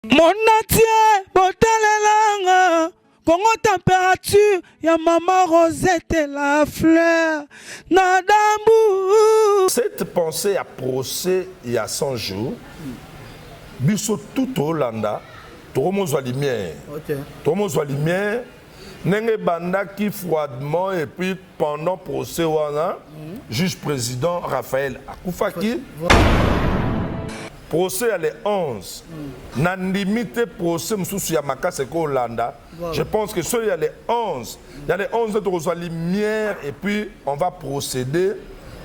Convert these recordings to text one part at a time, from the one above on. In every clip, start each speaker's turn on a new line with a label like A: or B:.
A: Mon atier, botalelanga, Congo température, ya maman Rosette la fleur, nadambu.
B: Cette pensée à procès il y a 100 jours, biso tout au Hollanda, tout le monde soit lumière. Tout le monde soit lumière. Nenge banda qui froidement et puis pendant le procès wana, juge président Raphaël Akufaki. Procès à les 11. Nan limite procès msousu ya makase ko Hollanda. Je pense que ceux il y a les 11. Il y a les 11 autres reçoit lumière et puis on va procéder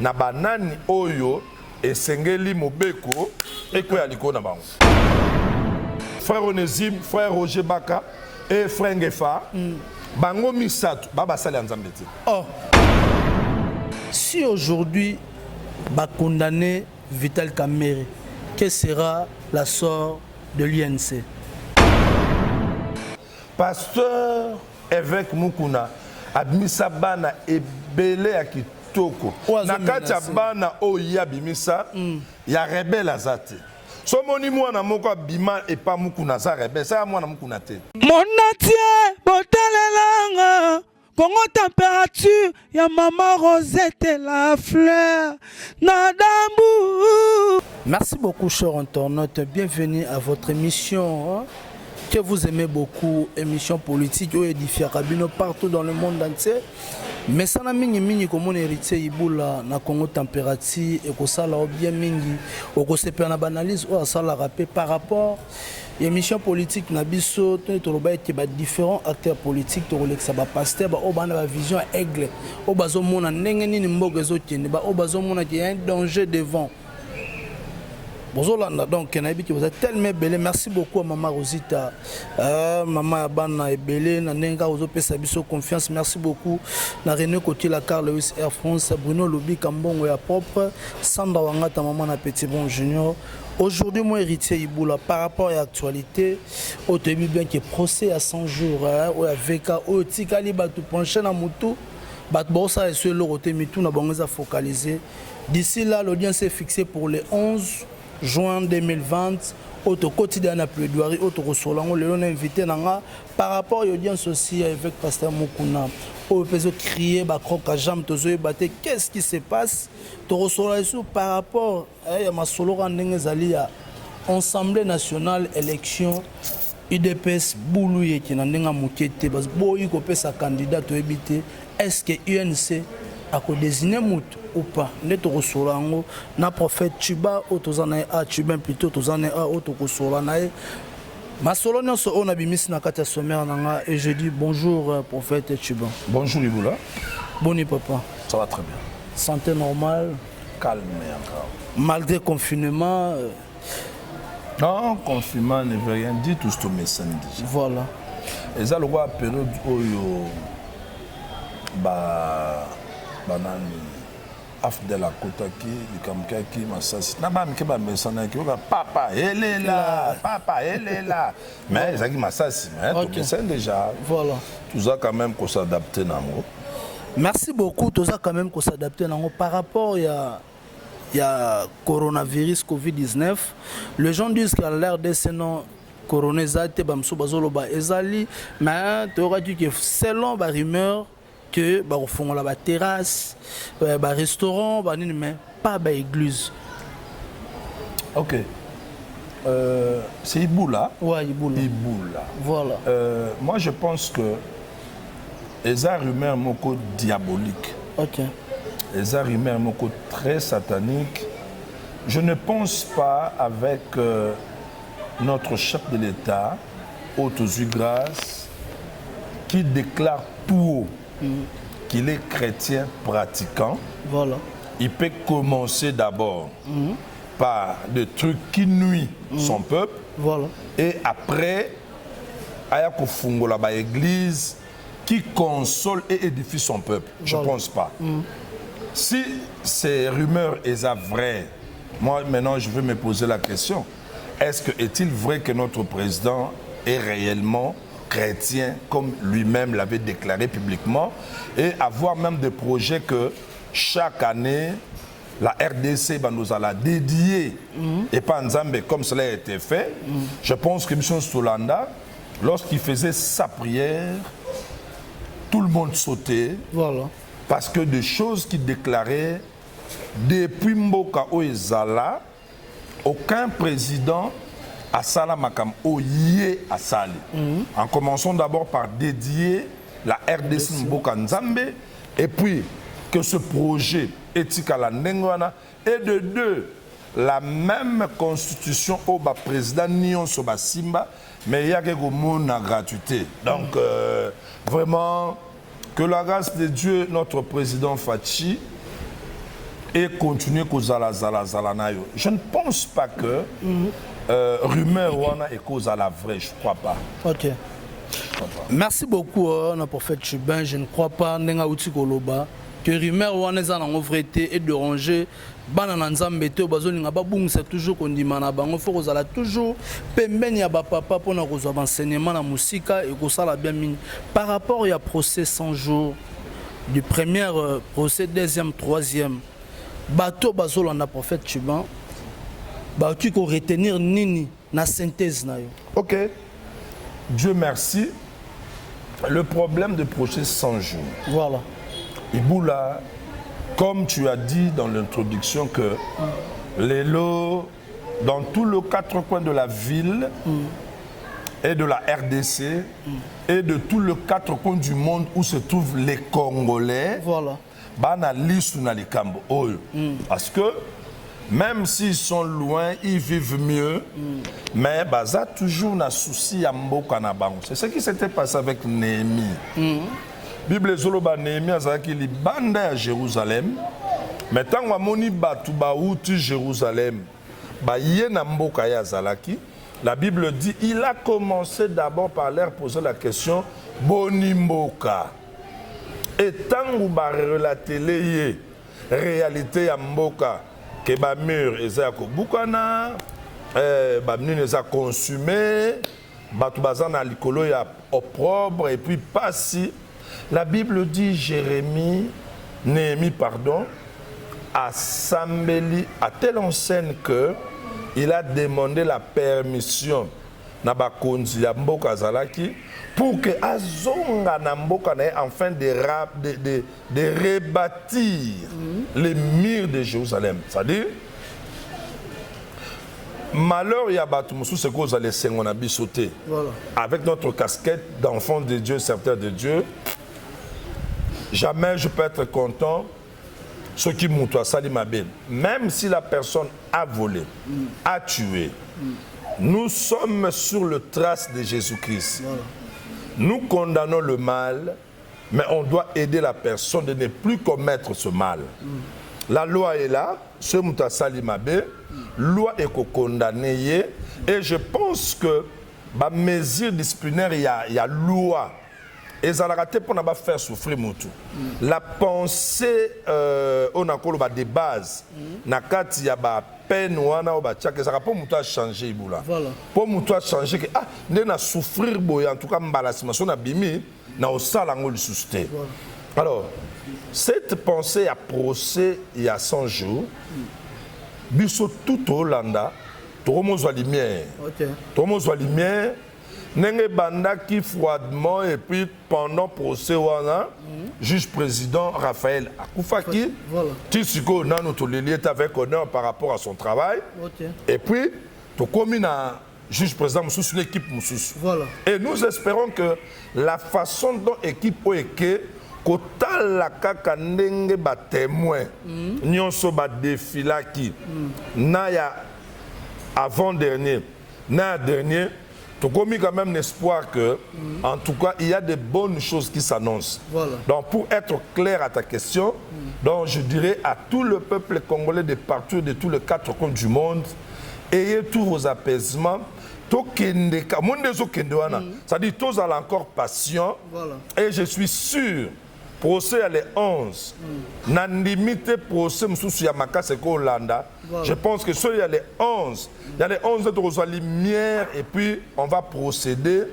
B: na banani oyo et sengeli mobeko et ko ya liko na bango. Frère Onésime, frère Roger Baka et frère Ngefa. Bango Misato, Baba Sali Anzambeti.
C: Oh, si aujourd'hui, va condamner Vital Kamerhe, quelle sera la sort de l'INC?
B: Pasteur évêque Mukuna, Abimisa Bana et Belé à Kitoko. Nakatia Bana Oya Bimisa, ya rebelle Azate. So moni mwana moko bima et pas Mukuna za rebelle, ça mwana Mukuna te.
A: Mon atier, botalelanga, Congo température, ya maman Rosette la fleur, nadambu.
C: Merci beaucoup, chers internautes. Bienvenue à votre émission que vous aimez beaucoup, émission politique ou édifiée Rabino partout dans le monde entier. Mais ça n'a mingi comme on héritier Iboula na Congo température et que ça là bien mingi ou que c'est une analyse ou ça la rappel par rapport émission politique na biso to ba été ba différents acteurs politiques to rolexa ba pasteur ba o ba na vision aigle o bazo mona ndenge nini mbogo ezokende ba o bazo mona qu'il y a un danger devant. Bonjour Landa, donc vous êtes tellement belle. Merci beaucoup à Maman Rosita, Maman Abana et Belé, Nanenga Ozope Sabiso Confiance. Merci beaucoup à René Kotila, Carl Lewis Air France, Bruno Lobi Kambongo et propre, Sandra Wangata, Maman na Petit Bon Junior. Aujourd'hui, moi héritier Iboula par rapport à l'actualité, au début bien que procès à 100 jours, ou avec au Tikali Batu penché na Moutou, Batbosa et sur l'Oroté Mitou na Bangoza focalisé. D'ici là, l'audience est fixée pour les 11 juin 2020, autre quotidien à plaidoirie, autre ressourçant, le long invité par rapport à l'audience aussi avec Pasteur Mukuna. Au peut crier, croque à jambe, qu'est-ce qui se passe? Tu ressourçant par rapport à ma solo rendez à Assemblée nationale, élection, UDPS, Boulouye qui n'a pas moukete, parce que Boyi copé sa candidate au éviter. Est-ce que UNC a désigné Moutou ou pas? Nous sommes na prophète Tuba, autozanae a Tuba plutôt autozanae a autokosolanae. Ma solonia so on a bimis na kata sommaire nanga et je dis bonjour prophète Tuba.
B: Bonjour Iboula.
C: Boni papa.
B: Ça va très bien.
C: Santé normale.
B: Calme encore.
C: Malgré confinement.
B: Non, confinement ne veut rien dire, tout ce médecin déjà.
C: Voilà.
B: Et ça le roi période oyo banani afdela kotaki likamkaki masasi na ba mke ba mesana ki oka papa elela mais ezaki masasi mais tout médecin déjà.
C: Voilà.
B: Tout ça quand même qu'on s'adapter nango.
C: Merci beaucoup, tout ça quand même qu'on s'adapter nango par rapport il y a coronavirus Covid-19. Les gens disent qu'à l'air de ces noms coronazate bamso bazolo ba ezali mais tu auras dit que selon la rumeur que au fond la terrasse, restaurant, mais pas église.
B: Ok. C'est Iboula.
C: Ouais, Iboula. Voilà.
B: Moi je pense que les rumeurs moko diabolique.
C: Ok.
B: Les rumeurs moko très satanique. Je ne pense pas avec notre chef de l'État, Autozu Grâce, qui déclare tout haut qu'il est chrétien pratiquant. Voilà. Il peut commencer d'abord par des trucs qui nuisent son peuple. Voilà. Et après, il y a une église qui console et édifie son peuple. Je ne pense pas. Si ces rumeurs sont vraies, moi maintenant je veux me poser la question. Est-il vrai que notre président est réellement chrétien, comme lui-même l'avait déclaré publiquement, et avoir même des projets que chaque année, la RDC nous a la dédiée et pas Nzambe comme cela a été fait. Je pense que M. Solanda, lorsqu'il faisait sa prière, tout le monde sautait.
C: Voilà.
B: Parce que des choses qu'il déclarait, depuis Mboka Oezala, aucun président a Sala Makam Oye a Sali. En commençant d'abord par dédier la RDC Mboka Nzambe, et puis que ce projet éthique à la Nengwana, et de deux, la même constitution au président Nyon Soba Simba, mais il y a quelque chose de gratuité. Donc, vraiment, que la grâce de Dieu, notre président Fachi, ait continué qu'aux Zalanayo. Je ne pense pas que rumeur wana est cause à la vraie, je ne crois pas.
C: Ok. Merci beaucoup, notre prophète Chubin. Je ne crois pas que rumeur wana est en vérité et de ranger. Banana nzambe te bazolinga babungisa toujours kondimana bango faut kozala toujours pembeni ya ba papa pona kozwa enseignement na musika et kosala bien mini par rapport à procès 100 jours du premier procès deuxième troisième bato bazolanda prophète Chubin ba tu ko retenir nini na synthèse na yo.
B: OK. Dieu merci. Le problème de procès 100 jours.
C: Voilà.
B: Iboula, comme tu as dit dans l'introduction que les lots, dans tous les quatre coins de la ville et de la RDC et de tous les quatre coins du monde où se trouvent les Congolais,
C: voilà.
B: Parce que même s'ils sont loin, ils vivent mieux, mais baza toujours na souci à Mboka na bango. C'est ce qui s'était passé avec Néhémie. Bible zoloba Néhémie azaki li banda à Jérusalem, mais tant que moni batu bauti Jérusalem, ba yena Mboka ya zalaki, la Bible dit il a commencé d'abord par leur poser la question boni Mboka. Et tant que ba relater les réalité ya Mboka que ba mur eza ko bukana, ba minu eza consumé, batu bazana likolo ya opprobre et puis pas si. La Bible dit Néhémie, pardon, à Sambeli, à telle enseigne qu'il a demandé la permission na bakonzi ya mboka zalaki pour que azonga na mboka na afin de rebâtir les murs de Jérusalem. C'est-à-dire, malheur y a battu moussou c'est qu'on allait s'en a sauter. Voilà. Avec notre casquette d'enfant de Dieu, serviteur de Dieu, jamais je peux être content ce qui monte à Salimabé. Même si la personne a volé, a tué, nous sommes sur le trace de Jésus-Christ. Voilà. Nous condamnons le mal, mais on doit aider la personne de ne plus commettre ce mal. La loi est là, ce Mouta Salimabé, loi est condamnée, et je pense que la mesure disciplinaire, il y a loi. Et ça a raté pour ne pas faire souffrir Moutou. La pensée, on a encore des bases. Nakati il y a peine ou ana oba tchak ça pour Moutou a changé iboula. Pour Moutou a changé que ah n'a souffrir boy en tout cas mbalasima na bimi na osalango le susté. Alors cette pensée a procès il y a 100 jours. Biso tout au Hollanda, tout le monde soit lumière. Tout le monde soit lumière. Nenge banda qui froidement et puis pendant procès wana juge président Raphaël Akoufaki Tisiko na notre lié avec honneur par rapport à son travail et puis tout comme na juge président sous l'équipe Moussous. Et nous espérons que la façon dont l'équipe oeke kota la kaka ndenge ba témoin nyonso ba défilaki na ya avant dernier na dernier. Donc, on a quand même l'espoir que, en tout cas, il y a de bonnes choses qui s'annoncent. Voilà. Donc, pour être clair à ta question, donc, je dirais à tout le peuple congolais de partout, de tous les quatre coins du monde, ayez tous vos apaisements. C'est-à-dire, tous allez encore patient. Voilà. Et je suis sûr, procès à les 11, n'a limité procès Moussou Yamaka Seko Hollanda. Je pense que il y a les 11. Il y a les 11 autres lumière et puis on va procéder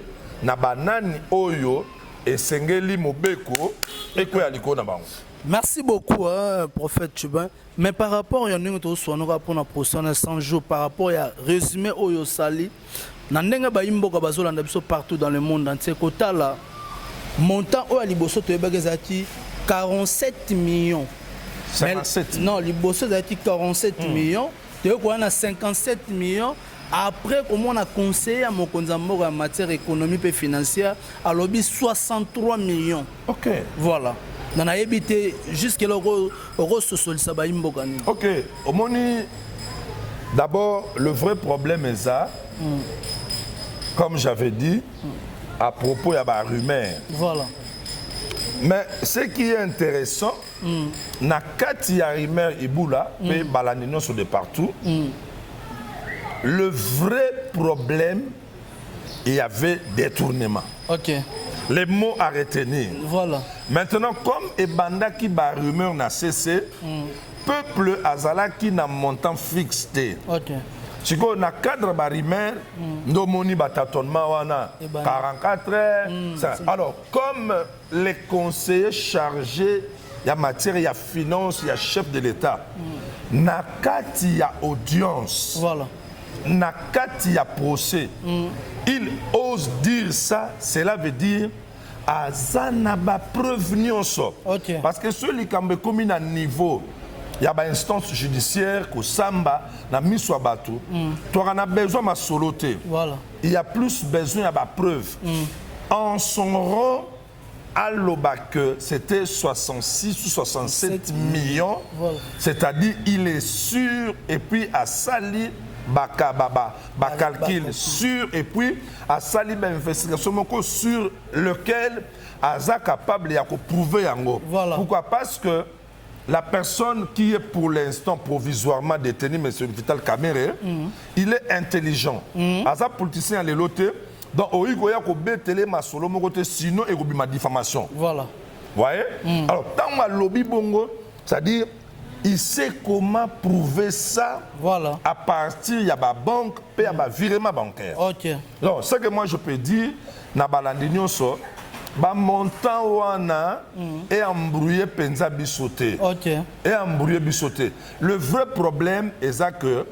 B: na banani oyo et sengeli mobeko et quoi aliko na bango.
C: Merci beaucoup, prophète Chubin. Mais par rapport à notre soin, pour la prochaine 100 jours, par rapport à résumé au Yosali, Nandenga Baimbo Kabazola partout dans le monde entier, Kotala, montant au Aliboso Tebagazati, 47 millions.
B: 57.
C: Non, Liboso Zati 47 millions. Tu as 57 millions. Après, comment on a conseillé à mon Konzambo en matière économique et financière, à lobby 63 millions.
B: Ok.
C: Voilà. On a évité jusqu'à l'euro social Sabaïmbo.
B: Ok. Au moni, d'abord, le vrai problème est ça. Comme j'avais dit, à propos, il y a des rumeurs.
C: Voilà.
B: Mais ce qui est intéressant, na kati ya rumeur Iboula, et balanino sont de partout. Le vrai problème, il y avait détournement.
C: Ok.
B: Les mots à retenir.
C: Voilà.
B: Maintenant, comme Ebanda qui ba rumeur n'a cessé, peuple azala qui n'a montant fixé.
C: Ok.
B: Si on a cadre ba rumeur, nous moni batatonnement wana 44 heures. Alors, comme les conseillers chargés il y a matière, il y a finance, il y a chef de l'État. Nakati il y a audience.
C: Voilà.
B: Nakati il y a procès. Il ose dire ça, cela veut dire azanaba preuve nyonso.
C: Ok.
B: Parce que celui qui a commis à niveau, il y a une instance judiciaire qui samba na miswa batu. Tu as besoin de soloté.
C: Voilà.
B: Il y a plus besoin de preuve. En son rang, à l'Obac, c'était 66 ou 67 millions. Voilà. C'est-à-dire il est sûr et puis à Sali calcul sûr et puis à Sali investigation sur lequel Aza capable de prouver yango.
C: Voilà.
B: Pourquoi? Parce que la personne qui est pour l'instant provisoirement détenue, M. Vital Kamere, il est intelligent. Aza politicien à l'éloté. Donc, il y a des solo sinon il y a une diffamation. Voilà. Vous voyez? Alors, tant que lobby bongo, c'est-à-dire, il sait comment prouver ça voilà. À partir de la banque et de virement bancaire. Ok. Donc, ce que moi je peux dire, dans Balandinio, le montant wana est embrouillé penza bisoté. Ok. Et embrouillé bisoté. Le vrai problème est ça que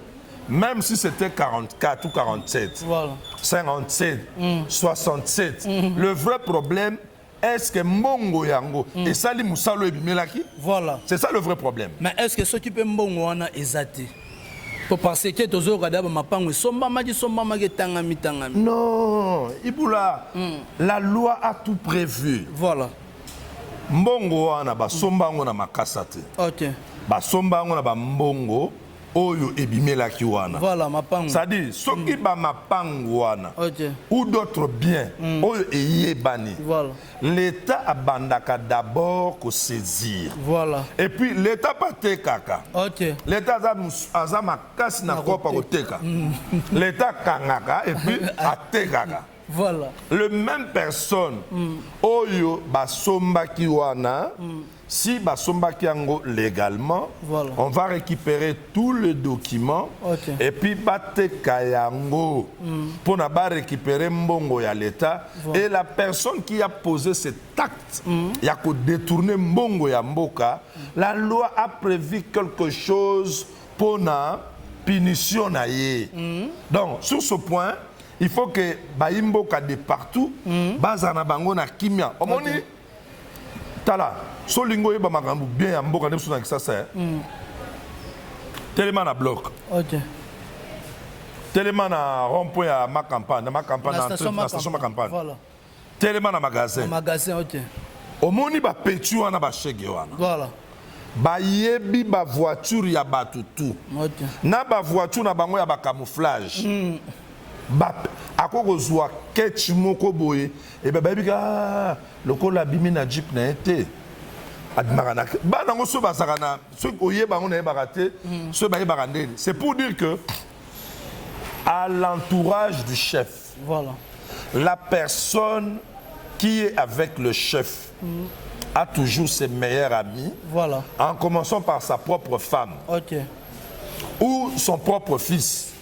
B: même si c'était 44 ou 47, voilà. 57, 67, le vrai problème est-ce que Mbongo Yango et Sali Moussalo et Bimelaki? Voilà. C'est ça le vrai problème.
C: Mais est-ce que ceux qui peuvent Mbongo wana ezati? Pour penser que tous autres gars ma pangue somba magi tangami.
B: Non, Iboula, la loi a tout prévu. Voilà. Mbongo wana ba somba ngona makasate. OK. Ba somba ngona ba mbongo. Oyo ebimelaki wana. Voilà, mapango. C'est-à-dire, ceux qui ba mapango wana, ou d'autres biens, oyo eyebani. Voilà. L'État a bandaka d'abord ko saisir. Voilà. Et puis l'État pas tekaka. OK. L'État a makasi na kopa ko teka. L'État kangaka et puis a tekaka. Voilà. Le même personne, oyo basomba ki wana. Si Basomba Kiango légalement, voilà. On va récupérer tous les documents et puis Bate Kayango pour récupérer Mbongo ya l'État voilà. Et la personne qui a posé cet acte, il a détourné Mbongo ya Mboka, la loi a prévu quelque chose pour la punition naïe. Donc sur ce point, il faut que Baimboka de partout, Bazana Bango na Kimia. Tala, so lingo yeba makambu bien ya mboka nebusu na kisasa. Tellement na bloc. OK. Tellement na rond-point ya ma campagne, na station ma campagne. Voilà. Tellement na magasin. Magasin, OK. Omoni ba petu wana ba chege wana. Voilà. Ba yebi ba voiture ya batutu. OK. Na ba voiture na bango ya ba camouflage. Ba akoko zwa ketch moko boye et ba bika lokola bimi na jeep na été admarana ba nango so basakana so oyeba on na baraté so ba barandeli. C'est pour dire que à l'entourage du chef, voilà, la personne qui est avec le chef a toujours ses meilleurs amis, voilà, en commençant par sa propre femme, okay, ou son propre fils.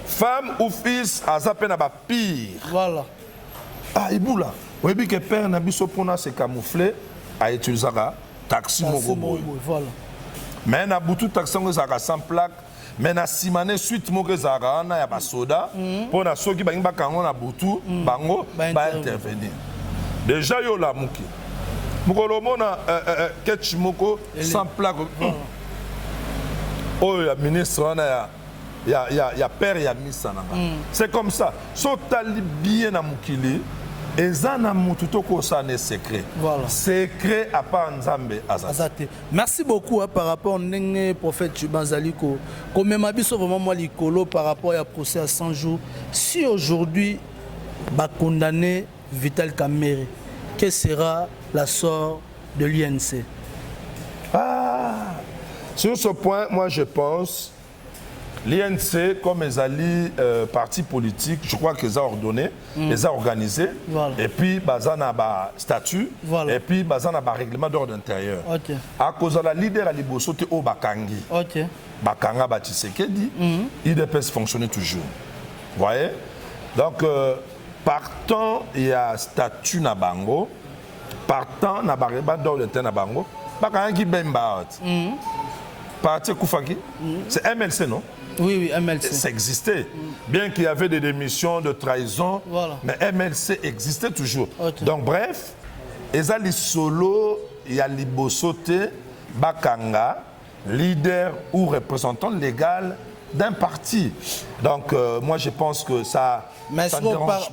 B: Femme ou fils, à Zapena pire. Voilà. Ah, Iboula. Oui, que père Nabiso Pona s'est camouflé. a utilisé un taxi mogoboy.
C: Voilà.
B: Mais na butu taxi ngo zaka sans plaque, mais na simane suite moke zaka na ya basoda pour na soki bangi bakango na butu bango ba intervenir. Déjà yo la muki. Mukolo mona ketch moko sans plaque. Oh ya ministre na ya père ya misa nanga. C'est comme ça. So tali bien na mukili. Ezana mututoko ça n'est secret. Voilà. Secret à part Nzambe azate.
C: Merci beaucoup par rapport au prophète Chubanzaliko. Comme m'a dit vraiment moi likolo par rapport à procès à 100 jours. Si aujourd'hui va condamner Vital Kamerhe, quelle sera la sort de l'INC?
B: Sur ce point, moi je pense l'INC, comme les alliés partis politiques, je crois qu'ils ont ordonné, les a organisés, voilà. Et puis ils ont un statut, voilà. Et puis ils ont un règlement d'ordre intérieur. Okay. À cause de la leader à Libosote au Bakangi, okay. Bakanga Batisekedi, IDPS fonctionnait toujours. Vous voyez? Donc, partant, il y a statut na bango, partant, il y a règlement d'ordre intérieur na bango, Bakangi Bembaot. Parti Koufaki, c'est MLC, non?
C: Oui, MLC.
B: Ça existait. Bien qu'il y avait des démissions de trahison, voilà. Mais MLC existait toujours. Okay. Donc bref, Ezali Solo, Yali Bosote, Bakanga, leader ou représentant légal d'un parti. Donc moi je pense que ça.
C: Mais ça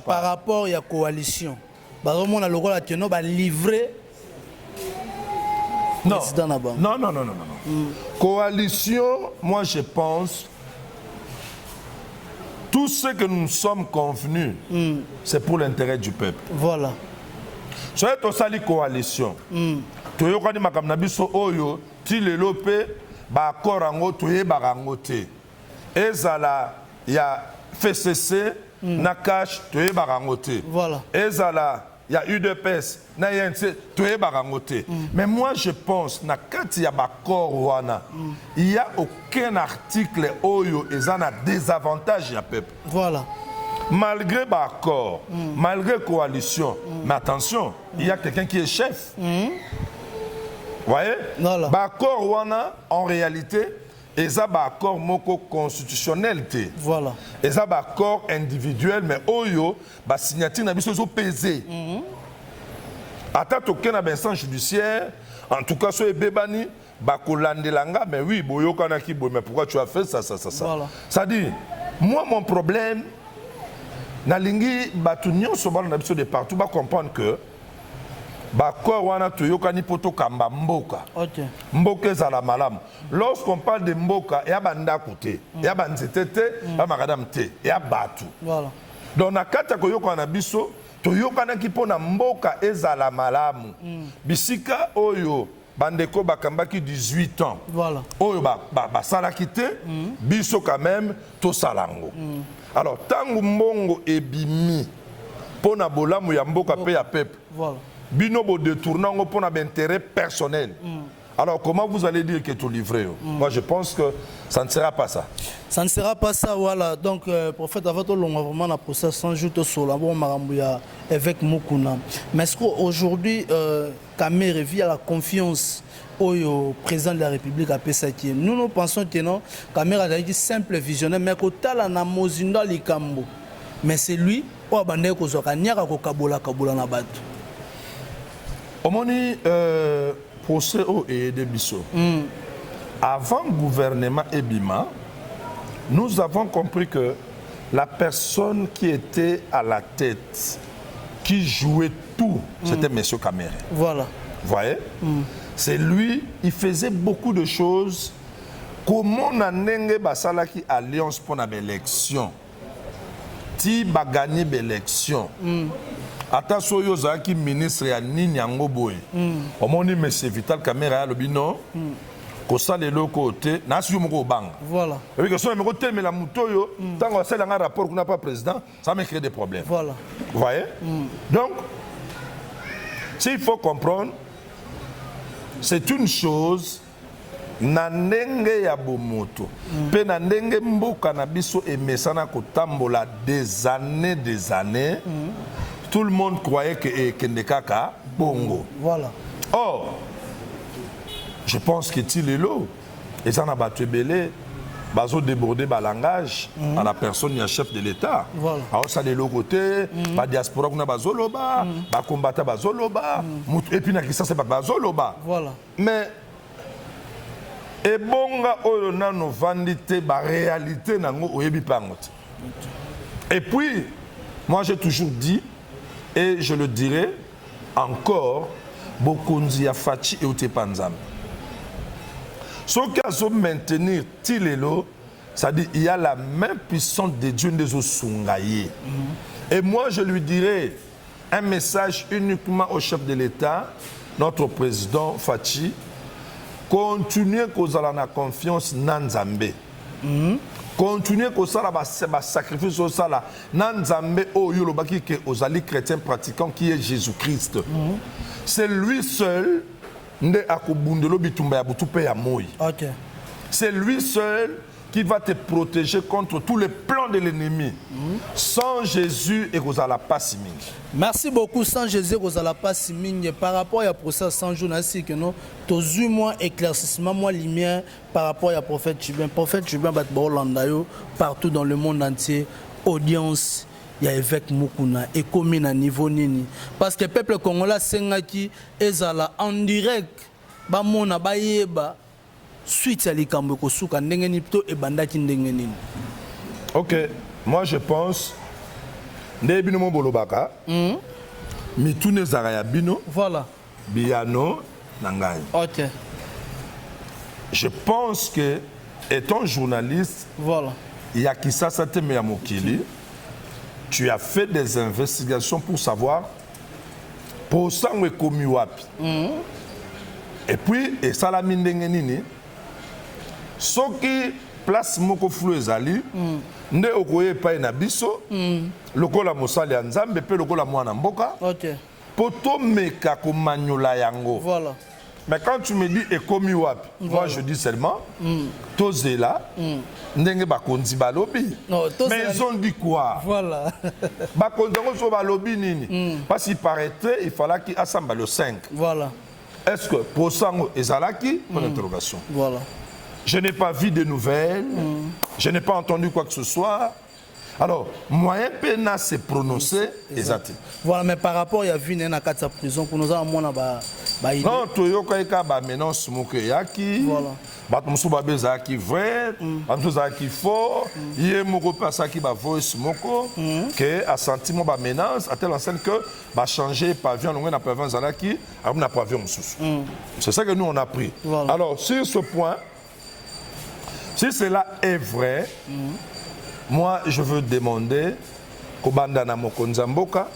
C: par rapport à la coalition, on a le rôle à livrer.
B: Non. Non. Coalition, moi je pense. Tout ce que nous sommes convenus, c'est pour l'intérêt du peuple. Voilà. Soyez tous à la coalition. Tu as dit que Nabiso Oyo, Tilelope, Bakorango, Tuye Barangote. Ezala, il y a FCC, Nakash, Tuye Barangote. Voilà. Ezala, il y a UDPS, mais moi je pense qu'il y a il n'y a aucun article Oyo et ça a des avantages à peuple. Voilà. Malgré l'accord, malgré coalition, mais attention, il y a quelqu'un qui est chef. Vous voyez? L'accord en réalité, et ça un accord moko constitutionnel. Voilà. Et ça un accord individuel, mais Oyo, la signature n'a pas pesé. Attends, aucun instance judiciaire, en tout cas, sur les bébani, bakolandelanga, mais oui, boyo kanaki, mais pourquoi tu as fait ça? Voilà. Ça dit, moi, mon problème, nalingi, batunyo, sobal, on a besoin de partout, va comprendre que, lorsqu'on parle de Mboka, il y a banda côté, il y a banzetete, il y a maradam te, il y a batu. Donc na kata ko yoko na biso, to yoko na kipona Mboka ezala malamu. Bisika oyo bandeko bakambaki 18 ans. Voilà. Oyo ba salakite, biso quand même to salango. Alors tangu mbongo ebimi pona bolamu ya Mboka pe ya peuple. Voilà. Binobo détournant pour un intérêt personnel. Alors comment vous allez dire que tout livré? Moi je pense que ça ne sera pas ça.
C: Ça ne sera pas ça, voilà. Donc prophète avant tout long vraiment la procès sans joute sur la bon marambouya avec Mukuna. Mais est-ce qu'aujourd'hui Kamerhe via la confiance au président de la République à Pesaki, nous pensons que non, Kamerhe a dit simple visionnaire mais que tala na mozinda likambo. Mais c'est lui ou abandé ko zoka nyaka ko kabola na batu.
B: Omoni procès au et de Bisso. Avant le gouvernement Ebima, nous avons compris que la personne qui était à la tête, qui jouait tout, c'était M. Kamerhe. Voilà. Vous voyez? C'est lui, il faisait beaucoup de choses. Comment on a gagné une alliance pour l'élection? Ti ba gagné l'élection. Attention, il y a ministre ya nini yango boye. Omoni monsieur Vital Kamerhe a lobino. Ko sale le côté, na su moko bang. Voilà. Et puis que so me côté mais la moto yo, tant que c'est un rapport qu'on n'a pas président, ça me crée des problèmes. Voilà. Vous voyez? Donc s'il faut comprendre, c'est une chose na ndenge ya bomoto. Pe na ndenge mboka na biso emesana ko tambola des années. Tout le monde croyait que Kendekaka bongo. Voilà. Or, je pense que Tilelo, et ça n'a pas tué belé, bazo débordé par langage à la personne du chef de l'État.
C: Voilà.
B: Alors ça de l'autre côté, la diaspora qu'on a bazoloba, la combattant bazoloba, et puis ça c'est pas bazoloba.
C: Voilà.
B: Mais et bonga oyona no vandité ba réalité nango oyebi pangote. Et puis moi j'ai toujours dit et je le dirai encore bokonzi ya fachi et otepanzam. Ce qui a maintenir Tilelo, c'est-à-dire il y a la main puissante de Dieu des Osungaye. Et moi je lui dirai un message uniquement au chef de l'État, notre président Fachi. Continuez à avoir la confiance dans Nzambe. Continuez à avoir un sacrifice au sala. Nzambe o yolobaki que aux alliés chrétiens pratiquants qui est Jésus-Christ. C'est lui seul c'est lui seul qui va te protéger contre tous les plans de l'ennemi. Sans Jésus, et vous allez pas si mingi.
C: Merci beaucoup. Sans Jésus, vous allez pas si mingi. Par rapport à procès sans journaliste, que nous, tous eu moins éclaircissement, moins lumière par rapport à prophète Chubin. Prophète Chubin bat Bolandayo partout dans le monde entier. Audience. Il y a évêque Mukuna et commune à niveau nini parce que le peuple congolais sengaki ezala en direct ba mona ba yeba suite à likambo ko suka ndenge ni plutôt e bandaki ndenge nini.
B: OK, moi je pense ndebino mo bolobaka mitune zaraya bino
C: voilà
B: biano nangai.
C: OK,
B: je pense que étant journaliste
C: voilà
B: il y a qui ça te met à mokili. Tu as fait des investigations pour savoir pour ça où est commis wapi. Et puis et ça la mine nini. Ce qui place moko flou ezali nde okoye pa na biso lokola mosali nzambe pe lokola mwana mboka.
C: OK.
B: Poto meka ko manyola yango.
C: Voilà.
B: Mais quand tu me dis et commis wapi, moi je dis seulement tozela ndenge bakonzi balobi. Mais ils ont dit quoi?
C: Voilà.
B: Bakonzi so balobi nini? Parce qu'il paraîtrait il fallait qu'il assemble le 5.
C: Voilà.
B: Est-ce que pour sango ezalaki? Bonne interrogation.
C: Voilà.
B: Je n'ai pas vu de nouvelles. Je n'ai pas entendu quoi que ce soit. Alors, moyen pena se prononcer exact.
C: Voilà, mais par rapport il y a vu dans la prison pour nous avons mona ba
B: non, toyoka eka ba menace moke yaki.
C: Voilà.
B: Bat musu ba beza ki vrai, bat musu za ki fort, yé moko passa ki ba voice moko que a sentiment ba menace à telle enseigne que ba changer pavillon on na pavillon zalaki, na pavillon mususu. C'est ça que nous on a pris. Voilà. Alors, sur ce point, si cela est vrai, moi, je veux demander kobanda na mokonzamboka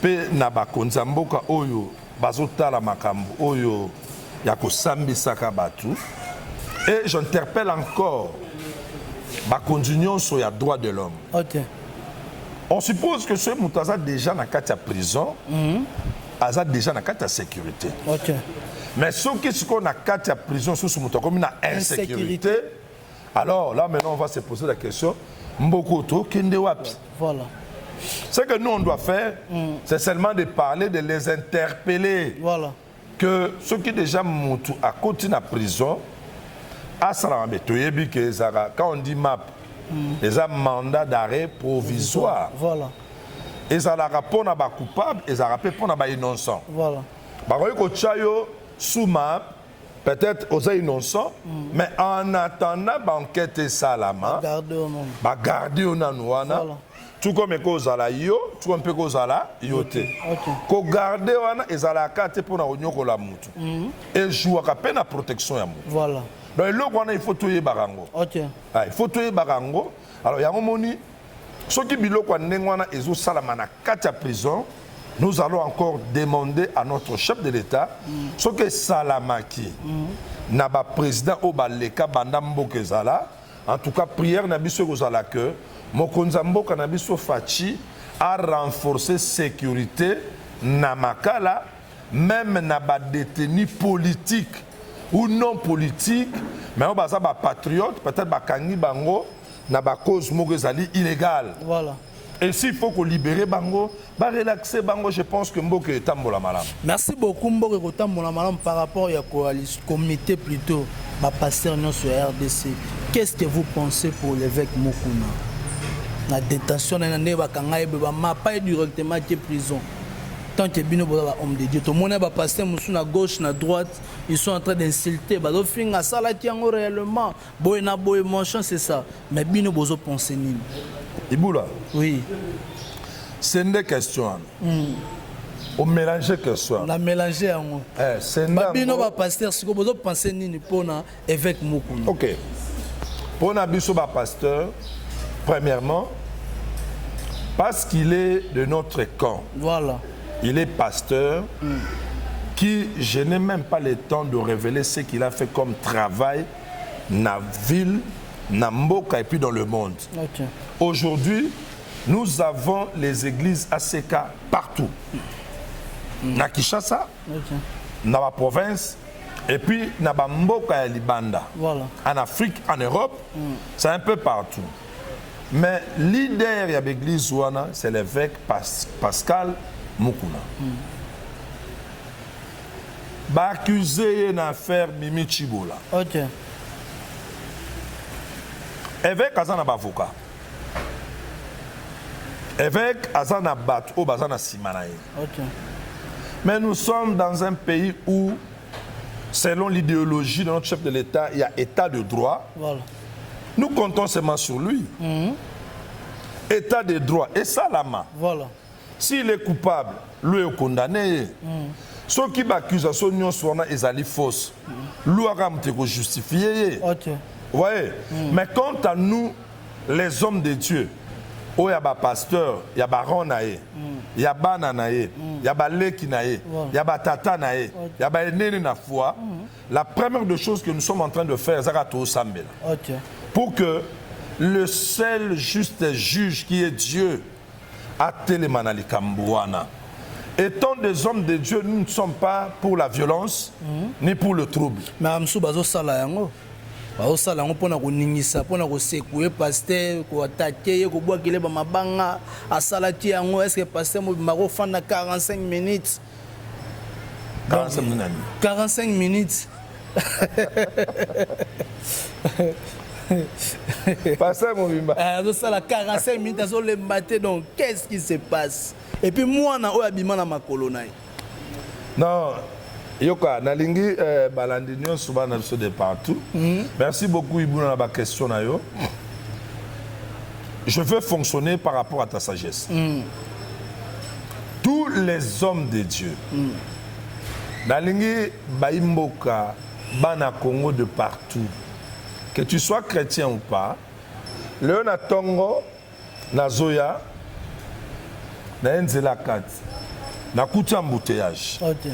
B: pe na bakonzamboka oyo bazotala makambo oyo ya kosambisaka batu et j'interpelle encore bakonzi nyonso ya droit de l'homme.
C: OK.
B: On suppose que ce mutaza déjà na kati ya prison, aza déjà na kati ya sécurité.
C: OK.
B: Mais ce qui est na kati ya prison sous mutaza comme na insécurité, alors là maintenant on va se poser la question Mbokoto kende wapi.
C: Voilà.
B: Ce que nous on doit faire, c'est seulement de parler, de les interpeller.
C: Voilà.
B: Que ceux qui déjà montent à côté de la prison, quand on dit MAP, ils ont un mandat d'arrêt provisoire.
C: Voilà.
B: Ils ont un rapport à les coupables, ils ont un rapport à les innocents.
C: Voilà.
B: Sous MAP, peut-être aux innocents, mais en attendant l'enquête et salama, garder au nanouana, tout comme cause à la yo, tout comme cause à la yote. Ko garder wana ezala kate pour na onyoko la mutu. Et jouer à peine la protection ya mutu.
C: Voilà.
B: Donc là wana il faut toyer barango.
C: OK.
B: Il faut toyer barango. Alors yango moni soki biloko ndengwana ezo salama na kate ya prison. Nous allons encore demander à notre chef de l'État ce que Salamaki n'a pas président au Baleka Bandambo Kezala. En tout cas, prière n'a biso kozala que Mokonzambo Kanabiso Fachi a renforcé sécurité Namakala, même n'a pas détenu politique ou non politique, mais on va patriote, peut-être Bakangi Bango, n'a pas cause Mogezali illégale.
C: Voilà.
B: Et s'il faut qu'on libère Bango, relaxer Bango, je pense que Mboke est tambola malam.
C: Merci beaucoup Mboke Kotambola malam par rapport à coalition comité plutôt ma pasteur non sur RDC. Qu'est-ce que vous pensez pour l'évêque Mukuna? La détention na ndeba kanga ba ma pas directement qui prison. Tant que bino ba homme de Dieu, tout le monde ba pasteur musu na gauche na droite, ils sont en train d'insulter ba do finga sala tiango réellement. Boy na boy motion c'est ça. Mais bino bozo penser nini?
B: Iboula.
C: Oui.
B: C'est une question. On mélange question.
C: On a mélangé en moi.
B: C'est
C: Babino va pasteur, si vous pensez ni pour évêque Mukuna.
B: OK. Pour Nabiso ba pasteur, premièrement, parce qu'il est de notre camp.
C: Voilà.
B: Il est pasteur qui, je n'ai même pas le temps de révéler ce qu'il a fait comme travail dans la ville, dans Mboka et puis dans le monde.
C: Okay.
B: Aujourd'hui, nous avons les églises ACK partout. Na Kinshasa, dans la province, et puis dans Mboka et Libanda.
C: Voilà.
B: En Afrique, en Europe, c'est un peu partout. Mais leader de l'église, c'est l'évêque Pascal Mukuna. Ba accusé une affaire Mimi Chibola.
C: OK.
B: Évêque azana avocat. Évêque azana bat ou bazana simanaye.
C: OK.
B: Mais nous sommes dans un pays où, selon l'idéologie de notre chef de l'État, il y a état de droit.
C: Voilà.
B: Nous comptons seulement sur lui. État de droit. Et ça, la main.
C: Voilà.
B: S'il est coupable, lui est condamné. Ceux qui m'accusent, ils sont fausses. Lui a justifié.
C: OK.
B: Vous voyez? Mais quant à nous, les hommes de Dieu, il y a des pasteurs, il y a des barons, il y a des bananaïs, il y a des lekinaïs, il y a des tatanaïs, il y a des nénés na foi. La première des choses que nous sommes en train de faire, c'est
C: OK.
B: pour que le seul juste juge qui est Dieu, a télémanali Kambouana. Étant des hommes de Dieu, nous ne sommes pas pour la violence ni pour le trouble.
C: Mais amsou bazo sala yango. Bazo sala yango pona ko ningisa, pona ko sekouer pasteur, ko attaquer, ko boakile ba mabanga, asala ti yango est-ce que pasteur mo mako fanda 45 minutes.
B: 45 minutes.
C: 45 minutes.
B: Pasteur Mobimba.
C: Ça la 45 minutes, à le matin, donc qu'est-ce qui se passe? Et puis moi, na oyabima na makolonai.
B: Non, Yoka, nalingi balandinio souvent na de partout. Merci beaucoup Ibouna na question na yo. Je veux fonctionner par rapport à ta sagesse. Tous les hommes de Dieu. Nalingi baimboka bana Congo de partout. Que tu sois chrétien ou pas, le na tongo, na zoya, na enzela kat, na kuti embouteillage.
C: OK.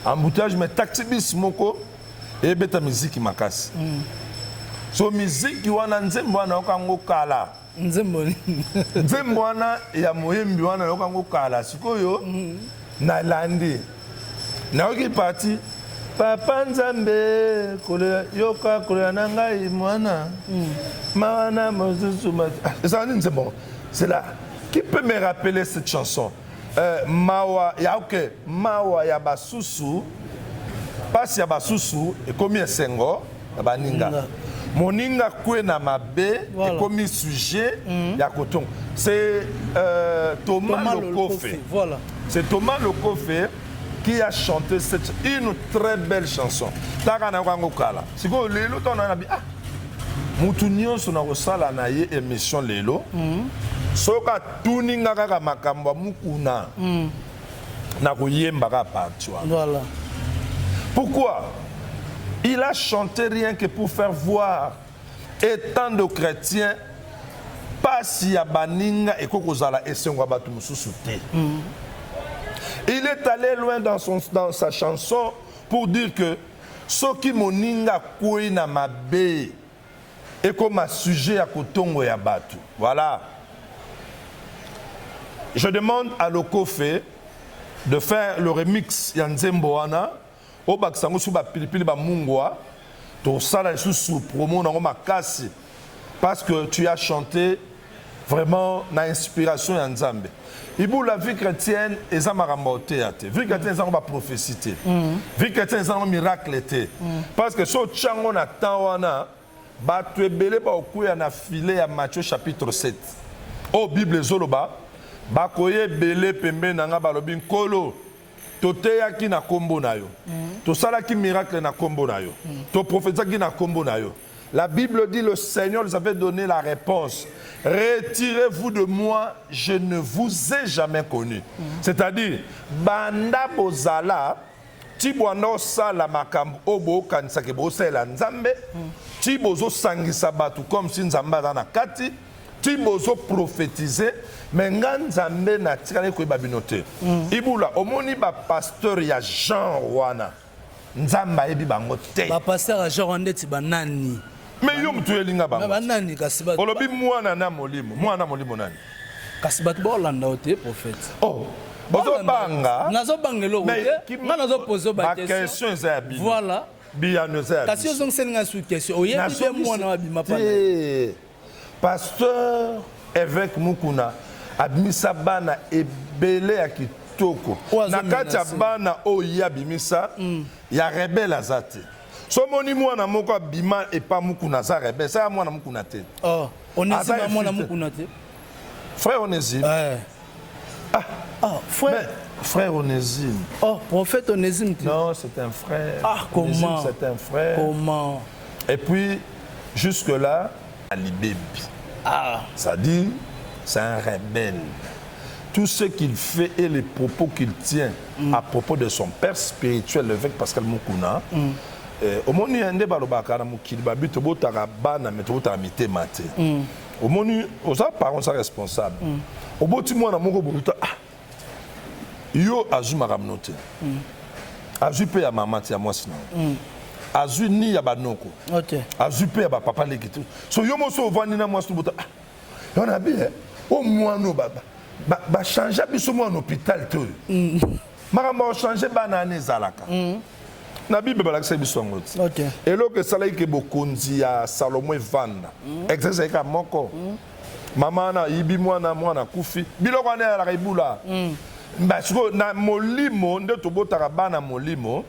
B: Embouteillage, mais taxibis moko, et beta musique makasi. So musique wana nzembo wana okango kala.
C: Nzembo
B: wana ya moyembi wana okango kala. Sikoyo, na landi. Na oki parti. Papa Nzambe, yoka kolana ngai mwana. Mawana mozuzu. C'est là. Qui peut me rappeler cette chanson? Mawa, ya ok, Mawa ya basusu. Pas ya basusu, et comme sengo, ya baninga. Moninga kwe na mabe, et comme sujet, ya koton. C'est Thomas Lokofe.
C: Voilà.
B: C'est Thomas Lokofe qui a chanté une très belle chanson. Takana wango kala. Siko lelo tona na bi ah. Mutu nyonso na kosala na ye émission lelo. Soka tuninga kaka makambo mukuna. Na koyemba ka partout.
C: Voilà.
B: Pourquoi? Il a chanté rien que pour faire voir étant de chrétiens pas si ya baninga ekokozala esengwa batu mususu te. Il est allé loin dans sa chanson pour dire que ce qui moninga koi na mabe et comme sujet à kotongo ya batu. Voilà. Je demande à Lokofe de faire le remix ya Nzemboana au baksango sous ba pilipili ba mungwa to sala sous promo na makasi parce que tu as chanté vraiment na inspiration ya Nzambe. Ibu la vie chrétienne eza makambo théâtre. Vie chrétienne eza ba prophétie. Vie chrétienne eza miracle té. Parce que so tchango na tawana ba tu ebele ba okuya na filet ya Matthieu chapitre 7. Oh Bible zoloba ba koye belé pembe na nga balobi nkolo toteyaki na kombo na yo. Tosalaki miracle na kombo na yo. To prophétisaki na kombo na yo. La Bible dit le Seigneur nous avait donné la réponse. Retirez-vous de moi, je ne vous ai jamais connu. C'est-à-dire, banda bozala, tibwano sala makambo obo kanisake bosela nzambe, tibozo sangisa batu comme si nzamba na kati, tibozo prophétiser, mais nzambe na tikale ko babinote. Ibula omoni ba pasteur ya Jean wana. Nzamba ebi bango te.
C: Ba pasteur Jean ndeti banani.
B: Mais yo mtu elinga bango.
C: Banani kasiba.
B: Olobi mwana na molimo nani.
C: Kasiba bolanda ote prophète.
B: Oh. Bozo banga.
C: Nazo bangelo ote. Nazo poser ba
B: question za bi.
C: Voilà.
B: Bi anoza.
C: Kasi yo zong senga sous question. Oye bi mwana wa bi mapana.
B: Pasteur évêque Mukuna abimisa bana ebele ya kitoko. Na kati ya bana oya bimisa ya rebelle azate. So moni mwana moko abima et pas Mukuna za rebelle. Ça mwana Mukuna te.
C: Oh, Onésime mwana Mukuna te.
B: Frère Onésime. Frère Onésime.
C: Oh, prophète Onésime.
B: Non, c'est un frère.
C: Ah, comment?
B: C'est un frère.
C: Comment?
B: Et puis, jusque-là, Alibébi.
C: Ah.
B: Ça dit, c'est un rebelle. Tout ce qu'il fait et les propos qu'il tient à propos de son père spirituel, l'évêque Pascal Mukuna, au moment où il y a un balobakara mukili babi tobo tarabana mais tobo taramite mate. Au moment où os parents sont responsables. Au bout du mois na moko boluta yo azuma ramnote. Azu pe ya mama ti ya mwasi na. Azu ni ya banoko.
C: OK.
B: Azu pe ya papa lekitu. So yo mo so vani na mwasi bota. On a bien au moins no baba. Ba changer biso mo en hôpital to. Maramba changer banane zalaka. Na Bible balakisa biso ngoti.
C: OK.
B: Eloko salai ke bokonzi ya Salomo evanda. Exercice ka moko. Mama na yibi mwana kufi. Biloko ane la ibula. Mbasiko na molimo nde tobotaka bana molimo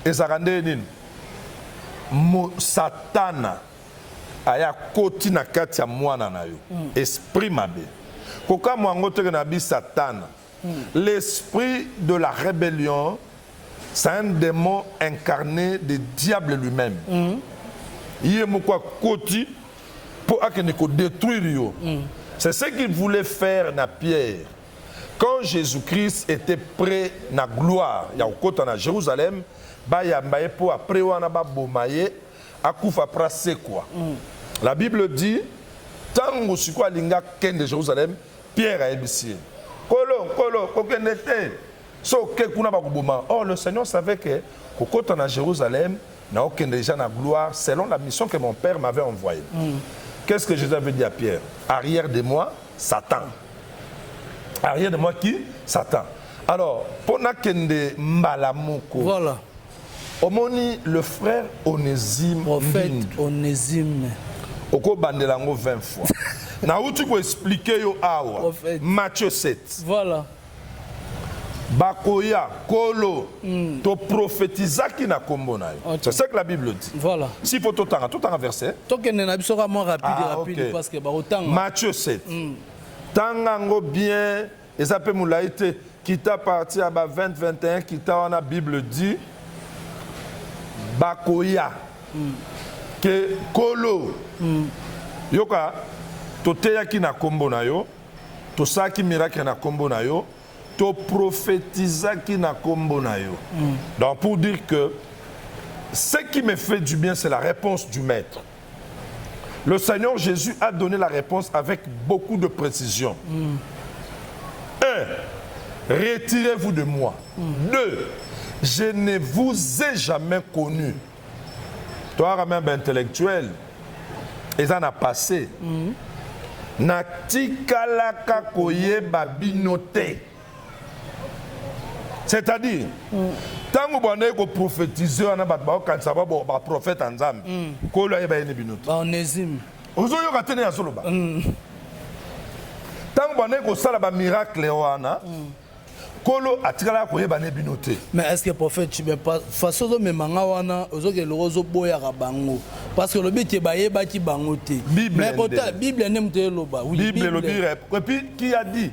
B: ezaka nde nini? Satana aya koti na kati ya mwana na yo. Esprit mabe. Koka mwango teke na bi Satana. L'esprit de la rébellion, c'est un démon incarné du diable lui-même. Il est quoi koti pour détruire yo. C'est ce qu'il voulait faire na Pierre. Quand Jésus-Christ était près na gloire, il y a au na Jérusalem, ba ya mbaye pour après wana ba bomaye akufa prase quoi. La Bible dit tango siko linga ken de Jérusalem, Pierre a ébissé. Kolo kokenete. So ke kuna ba kuboma. Oh le Seigneur savait que kokota na Jérusalem na aucun déjà na gloire selon la mission que mon père m'avait envoyée. Qu'est-ce que Jésus avait dit à Pierre? Arrière de moi, Satan. Arrière de moi qui? Satan. Alors, pour nakende mbalamoko.
C: Voilà.
B: Omoni le frère Onésime.
C: Prophète Onésime.
B: Oko bandelango 20 fois. Na outu ko expliquer yo awa. Matthieu 7.
C: Voilà.
B: Bakoya, Kolo, to prophétisaki na kombo na yo. C'est ce que la Bible dit.
C: Voilà.
B: Si faut tout un verset.
C: Tokende na biso moins rapide parce que ba autant.
B: Matthieu 7. Tangango bien, et ça peut moulaïte, qui t'a parti à 20-21, qui t'a en la Bible dit, Bakoya, que Kolo, yoka, to teyaki na kombo na yo, to saki miracle na kombo na yo, to prophétisaki na kombo na yo. Donc pour dire que ce qui me fait du bien, c'est la réponse du maître. Le Seigneur Jésus a donné la réponse avec beaucoup de précision. 1. Retirez-vous de moi. 2. Je ne vous ai jamais connu. Toi, même intellectuel, et ça n'a passé. Natikalaka koye babinote. C'est-à-dire, tant que vous prophétisez, on a un prophète en Zambie. Onésime. ntango bana kosala ba miracle wana kolo atikala koyeba ne binote.
C: Mais est-ce que prophète tu veux pas façon de memanga wana ozoke lozo boya ka bango parce que le but est bayeba ki bango te. Mais côté Bible ne mte loba. Oui,
B: Bible le dire et puis qui a dit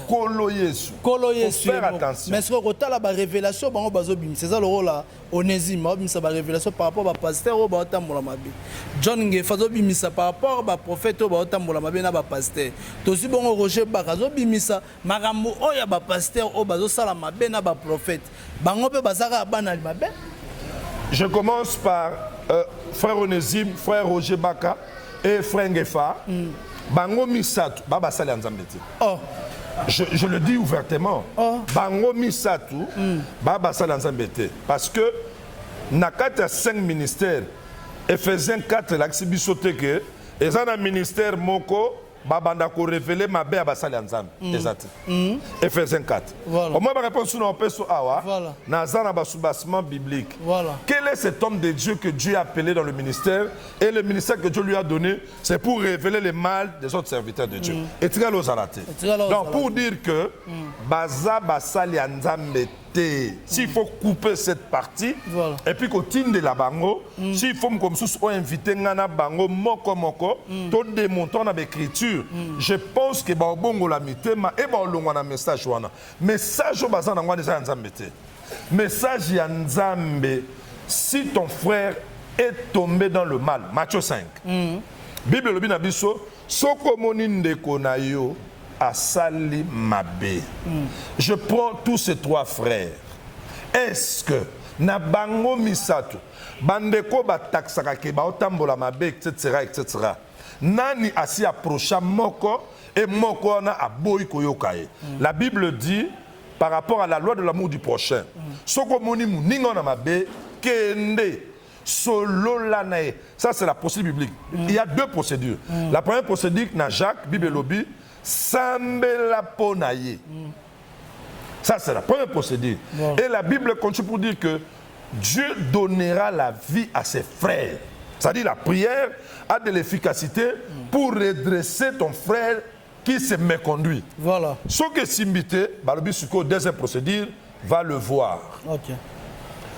B: kolo Yesu.
C: Kolo Yesu.
B: Faire attention.
C: Mais ce que côté la révélation bango bazobim c'est ça le rôle là Onésime babim ça ba révélation par rapport à pasteur au ba tambola mabe. John nge fazobimisa par rapport ba prophète au ba tambola mabe na ba pasteur. Tosi bongo Roger bakazo bimisa makambo oya ba pasteur au bazo sala mabe na ba prophète. Bango pe bazaka banali mabe.
B: Je commence par frère Onésime, frère Roger Baka et frère Ngefa. Bango misatu baba sala nzambeti.
C: Oh.
B: Je le dis ouvertement.
C: Oh.
B: Bango misatu baba sala nzambeti parce que nakata 5 ministères Ephésiens 4 l'axibisote que ezana ministère moko babanda ko révéler mabe abasala nzambe ezati. Ephésiens 4.
C: Voilà.
B: Au moins ma réponse sur peso awa
C: Voilà.
B: nazana ba soubassement biblique.
C: Voilà.
B: Quel est cet homme de Dieu que Dieu a appelé dans le ministère et le ministère que Dieu lui a donné, c'est pour révéler les mal des autres serviteurs de Dieu. Et tirez l'os à la tête. Donc pour dire que baza basali nzambe s'il faut couper cette partie, voilà. Et puis continue de la bango, s'il faut me comme ça inviter ngana bango moko to démonter dans l'écriture, je pense que ba bongo la mitema et ba longo na message wana. Message au bazana ngwa déjà nzambe te. Message ya nzambe si ton frère est tombé dans le mal. Matthieu 5. Bible le bina biso soko moni ndeko na yo Asali Mabe. Je prends tous ces 3 frères. Est-ce que na bango misato bandeko ba taxaka ke ba otambola mabe etc. Nani asi approcha moko et moko na aboyi koyokaye. La Bible dit par rapport à la loi de l'amour du prochain. Soko moni muningo na mabe kende solo lanae. Ça c'est la procédure biblique. Il y a 2 procédures. La première procédure na Jacques Bible lobi Sambela ponaye. Ça, c'est la première procédure. Wow. Et la Bible continue pour dire que Dieu donnera la vie à ses frères. C'est-à-dire la prière a de l'efficacité pour redresser ton frère qui se méconduit. Voilà. Ce que Simbité, Balobisuko, deuxième procédure, va le voir. Ok.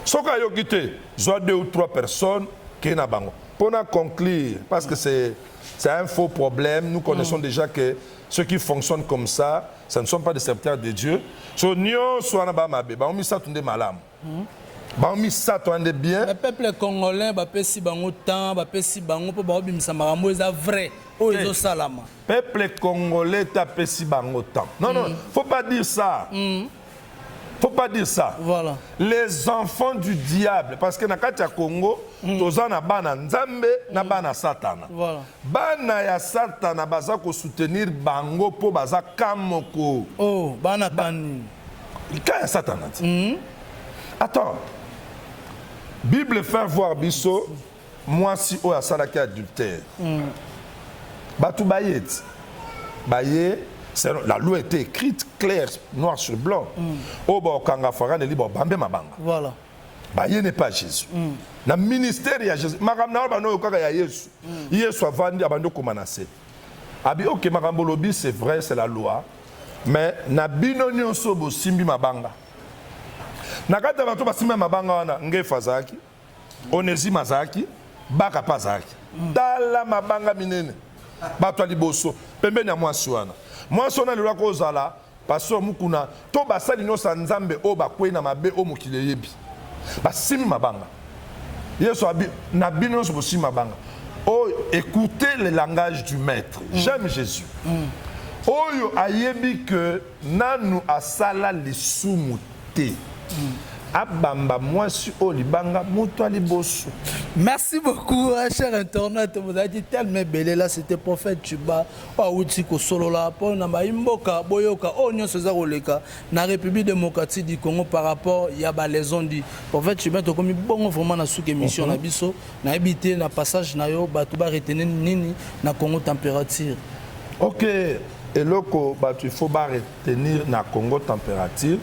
B: Ce que Yokite, soit 2 ou 3 personnes qui sont bango. Pour conclure, parce que c'est un faux problème, nous connaissons déjà que ceux qui fonctionnent comme ça, ce ne sont pas des serviteurs de Dieu. So nyo soana ba mabe, ba omi sa tunde malam. Ba omi sa tunde bien. Le
C: peuple congolais ba pesi bango temps, ba pesi bango po ba obimisa makambo eza vrai. O ezo salama.
B: Peuple congolais ta pesi bango temps. Non non, faut pas dire ça. Faut pas dire ça. Voilà. Les enfants du diable, parce que na kati ya Congo, tozana bana nzambe na bana satana. Voilà. Bana ya satana baza ko soutenir bango po baza kamoko. Oh, bana kani. Ka ya satana. Attends. Bible fait voir biso moi si o ya salaki adultère. Batu bayet. Baye la loi était écrite claire, noir sur blanc. Oba kanga farane libo bambe mabanga. Voilà. Bah il n'est pas Jésus. Le ministère ya Jésus. Makamna ba no kaka ya Yesu. Yesu avandi abando komanase. Abi OK makambo lobi c'est vrai, c'est la loi. Mais na bino nyonso bo simbi mabanga. Nakata bato basimba mabanga wana ngefa zaki. Onésime azaki, baka pazaki. Tala mabanga minene. Bato liboso pembeni ya mwasi wana. Moi sona le lako zala pasteur mukuna to basali no sanzambe o bakwe na mabe o mukile yebi basimi mabanga Yesu abi na bino so bosimi mabanga oh écoutez le langage du maître. J'aime Jésus. Oyo ayebi que nanu asala lisumu te abamba mwasi o libanga muto liboso.
C: Merci beaucoup, cher internaute. Vous avez dit tellement belle là, c'était prophète Chuba. Pas outil ko solo là, pour namba imboka boyoka onyo seza koleka na République démocratique du Congo par rapport ya ba les ondi. Prophète Chuba to komi bongo vraiment na sous émission na biso na habité na passage na yo ba to ba retenir nini na Congo température.
B: OK, et loko ba tu faut ba retenir na Congo température.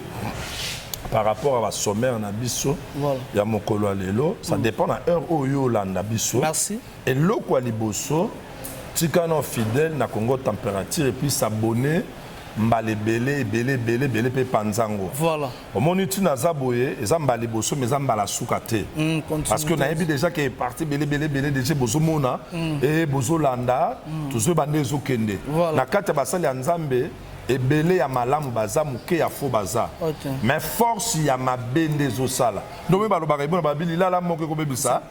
B: Par rapport à la sommaire na biso, voilà. Ya mokolo lelo, ça dépend de l'heure où yo landa biso. Merci. Et loko liboso, tika no fidèle na Congo température et puis s'abonner mbale belé pe panzango.
C: Voilà.
B: Au moni tu naza boye eza mbale boso mais eza mbala suka te. Parce que na yebi déjà que est parti belé déjà bozo mona et bozo landa tuzo bande zo kende. Na kata basali ya nzambe ebele ya malamu baza muke ya fo baza. Mais force ya mabende zo sala. Ndobe balobaka ibona babili lala moke ko bebisa.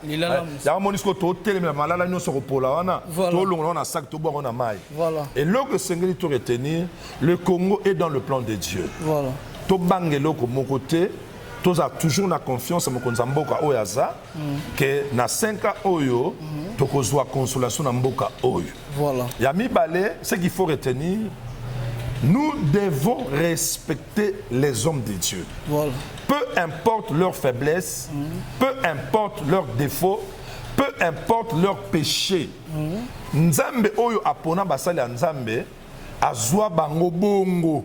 B: Ya moni sko to telema malala nyoso ko pola wana. To longo na sac to boire na mai. Et là que Sengeli to retenir, le Congo est dans le plan de Dieu. Voilà. To bangelo ko mon côté, to a toujours la confiance mo konzamboka oyaza que na 5 ans oyo to kozwa consolation na mboka oyo. Voilà. Ya mi balé, ce qu'il faut retenir, nous devons respecter les hommes de Dieu. Voilà. Peu importe leurs faiblesses, peu importe leurs défauts, peu importe leurs péchés. Nzambe oyo apona basali ya Nzambe azwa bango bongo.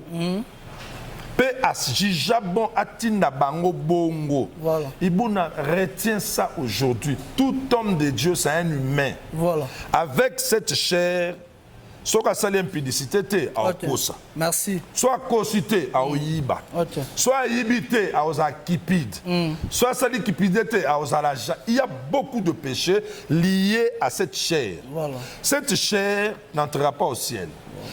B: Pe asjija bon atinda bango bongo. Voilà. Ibuna retient ça aujourd'hui. Tout homme de Dieu c'est un humain. Voilà. Avec cette chair, soit sali impudicité te a okosa. Merci. Soit cosité a oyiba. Soit yibité a osa kipide. Soit sali kipidité a osa la. Il y a beaucoup de péchés liés à cette chair. Voilà. Cette chair n'entrera pas au ciel.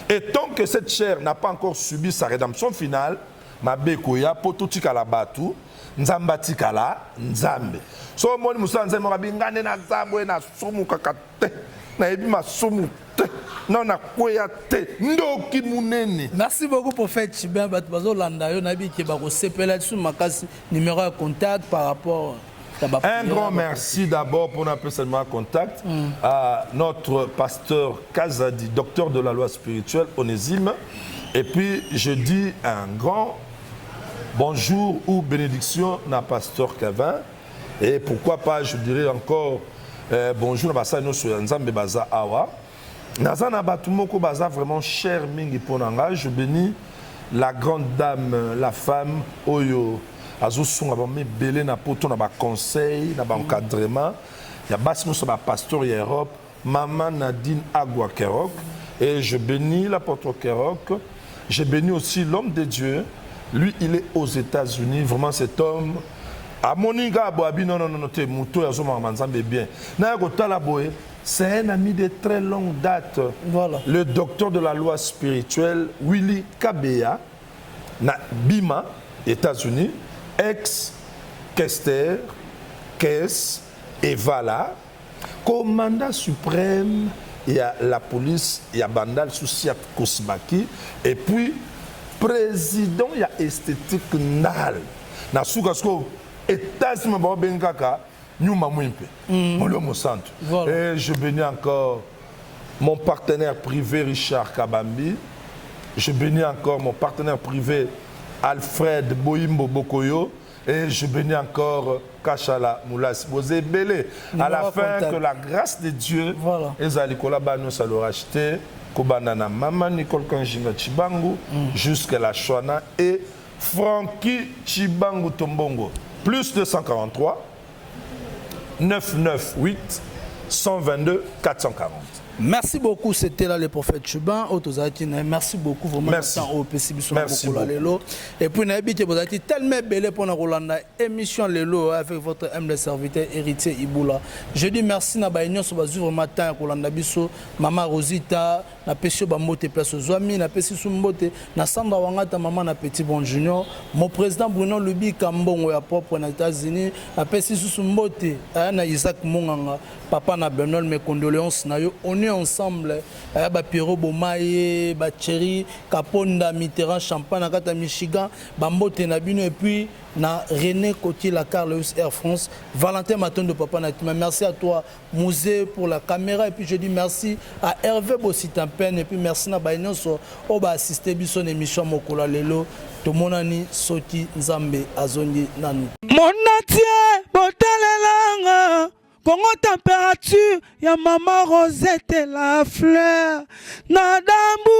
B: Et tant que cette chair n'a pas encore subi sa rédemption finale, mabekoya pototika la batu, nzambatika la nzambe. So moni musa nzambe ngane na zabwe na sumu kakate. Na ebi masumu te. Non na koya te. Ndoki munene. Merci beaucoup prophète Chibin Batbazo Landayo nabi ki ba ko sepela sous makasi numéro de contact par rapport. Un grand merci d'abord pour notre seulement contact à notre pasteur Kazadi, docteur de la loi spirituelle, Onésime. Et puis je dis un grand bonjour ou bénédiction à pasteur Kavin. Et pourquoi pas, je dirais encore bonjour à Bassa Nosso Nzambe Baza Awa. Nazana Batumoko Baza vraiment cher mingi ponanga. Je bénis la grande dame, la femme, Oyo. Azosunga ba me belé na poto na ba conseil na ba encadrement ya basi muso ba pasteur ya Europe maman Nadine Agua Kerok et je bénis l'apôtre Kerok. Je bénis aussi l'homme de Dieu. Lui il est aux États-Unis, vraiment cet homme a moninga boabi non te muto ya zoma manzambe bien na ko tala boye. C'est un ami de très longue date. Voilà. Le docteur de la loi spirituelle Willy Kabeya na Bima États-Unis. Ex-Kester, Kess et Vala, commandant suprême, il y a la police, il y a Bandal Souciat Kosbaki, et puis président, il y a esthétique Nal. Na Soukasko, États-Unis, Bengaka, nous Mamouimpe, mon centre. Et je bénis encore mon partenaire privé Richard Kabambi, je bénis encore mon partenaire privé Alfred Boimbo Bokoyo et je bénis encore Kachala Moulas Bozé Belé. À la fin, que la grâce de Dieu, Ezalikola Bano ça l'aura acheté, Kobanana Maman Nicole Kanjinga Chibangu, jusqu'à la Chouana et Francky Chibangu Tombongo. Plus 243 998 122 440. Merci beaucoup, c'était là le prophète Chubin. Merci beaucoup, vraiment. Merci. Merci beaucoup. Et puis, vous avez tellement belle pour nous émission Lelo avec votre humble serviteur héritier Iboula. Je dis merci à Baïnion sur le matin pour Biso, Maman Rosita, na Pesio Bamote Place aux Amis, na Pesio Sumbote, na Sandra Wangata, Maman na Petit Bon Junior, mon président Bruno Lubi Kambon, à propre aux États-Unis, na Pesio Sumbote, na Isaac Monganga, Papa na Bernol, mes condoléances, on est ensemble, Pierrot Bomaye, Thierry, Caponda, Mitterrand, Champagne, Nakata Michigan, Bambote Nabino, et puis na René Cotier, la Carlos Air France, Valentin Maton de Papa Natima. Merci à toi, Mouzé, pour la caméra, et puis je dis merci à Hervé Bossitampen, et puis merci à Baïnion, on va assister à son émission Mokola Lelo, Tomonani, Soti, Nzambe, Azondi, Nanou.
A: Mon natie, botalelanga. Congo température, ya maman Rosette la fleur, Nadambu.